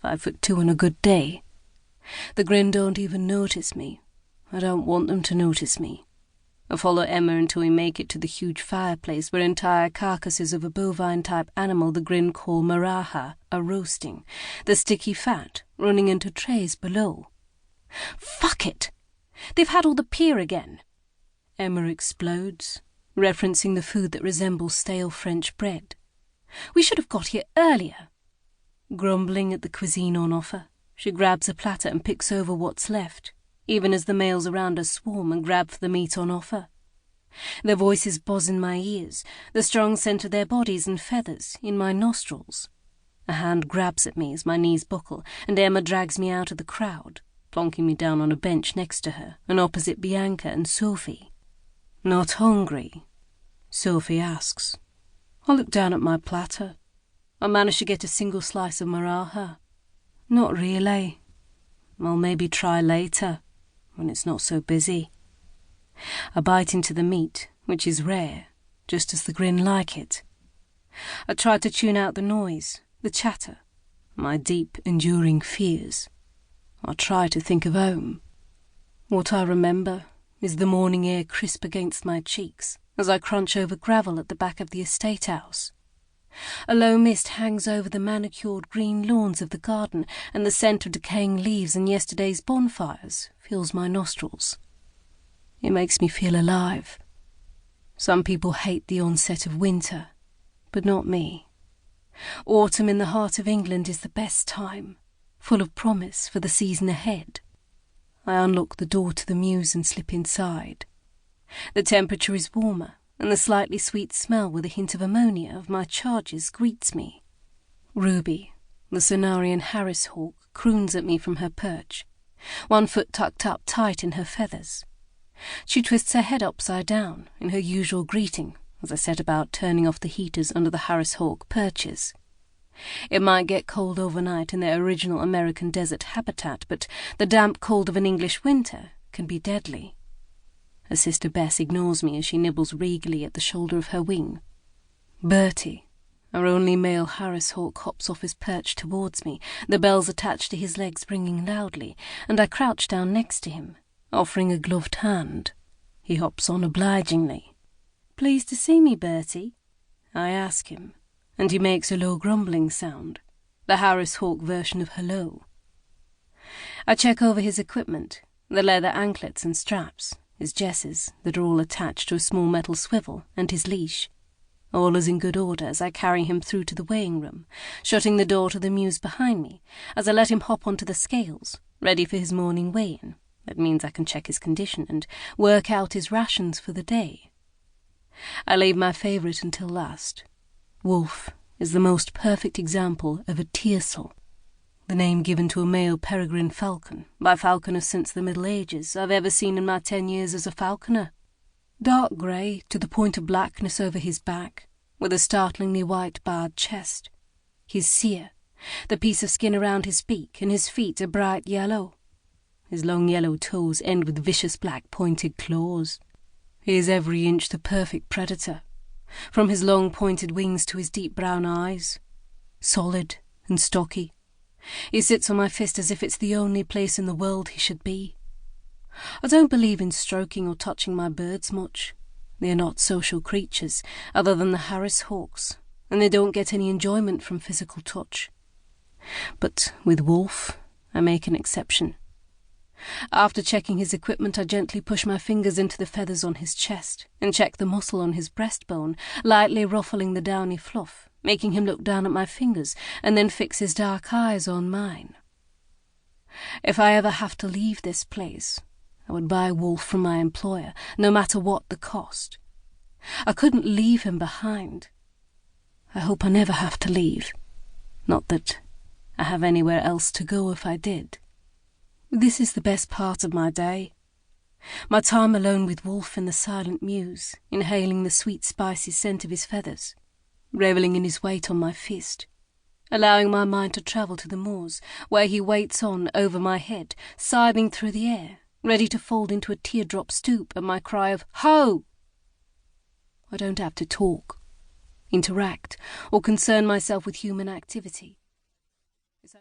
5'2" on a good day. The grin don't even notice me. I don't want them to notice me. I follow Emma until we make it to the huge fireplace where entire carcasses of a bovine-type animal the grin call maraha are roasting, the sticky fat running into trays below. "Fuck it! They've had all the pier again!" Emma explodes, referencing the food that resembles stale French bread. "We should have got here earlier." Grumbling at the cuisine on offer, she grabs a platter and picks over what's left, even as the males around her swarm and grab for the meat on offer. Their voices buzz in my ears, the strong scent of their bodies and feathers in my nostrils. A hand grabs at me as my knees buckle, and Emma drags me out of the crowd, plonking me down on a bench next to her and opposite Bianca and Sophie. "Not hungry?" Sophie asks. I look down at my platter. I manage to get a single slice of maraha. "Not really. I'll maybe try later, when it's not so busy." I bite into the meat, which is rare, just as the grin like it. I try to tune out the noise, the chatter, my deep, enduring fears. I try to think of home. What I remember is the morning air crisp against my cheeks as I crunch over gravel at the back of the estate house. A low mist hangs over the manicured green lawns of the garden, and the scent of decaying leaves and yesterday's bonfires fills my nostrils. It makes me feel alive. Some people hate the onset of winter, but not me. Autumn in the heart of England is the best time, full of promise for the season ahead. I unlock the door to the mews and slip inside. The temperature is warmer, and the slightly sweet smell with a hint of ammonia of my charges greets me. Ruby, the Cenarian Harris hawk, croons at me from her perch, one foot tucked up tight in her feathers. She twists her head upside down in her usual greeting as I set about turning off the heaters under the Harris hawk perches. It might get cold overnight in their original American desert habitat, but the damp cold of an English winter can be deadly. Her sister Bess ignores me as she nibbles regally at the shoulder of her wing. Bertie, our only male Harris hawk, hops off his perch towards me, the bells attached to his legs ringing loudly, and I crouch down next to him, offering a gloved hand. He hops on obligingly. "Pleased to see me, Bertie?" I ask him, and he makes a low grumbling sound, the Harris hawk version of hello. I check over his equipment, the leather anklets and straps, his jesses that are all attached to a small metal swivel, and his leash. All is in good order as I carry him through to the weighing room, shutting the door to the mews behind me as I let him hop onto the scales, ready for his morning weigh-in. That means I can check his condition and work out his rations for the day. I leave my favourite until last. Wolf is the most perfect example of a tiercel, the name given to a male peregrine falcon by falconers since the Middle Ages I've ever seen in my 10 years as a falconer. Dark grey to the point of blackness over his back, with a startlingly white barred chest. His cere, the piece of skin around his beak, and his feet are bright yellow. His long yellow toes end with vicious black pointed claws. He is every inch the perfect predator, from his long pointed wings to his deep brown eyes. Solid and stocky. He sits on my fist as if it's the only place in the world he should be. I don't believe in stroking or touching my birds much. They are not social creatures, other than the Harris hawks, and they don't get any enjoyment from physical touch. But with Wolf, I make an exception. After checking his equipment, I gently push my fingers into the feathers on his chest and check the muscle on his breastbone, lightly ruffling the downy fluff, making him look down at my fingers and then fix his dark eyes on mine. If I ever have to leave this place, I would buy Wolf from my employer, no matter what the cost. I couldn't leave him behind. I hope I never have to leave. Not that I have anywhere else to go if I did. This is the best part of my day. My time alone with Wolf in the silent mews, inhaling the sweet spicy scent of his feathers, revelling in his weight on my fist, allowing my mind to travel to the moors, where he waits on over my head, scything through the air, ready to fold into a teardrop stoop at my cry of "Ho!" I don't have to talk, interact, or concern myself with human activity.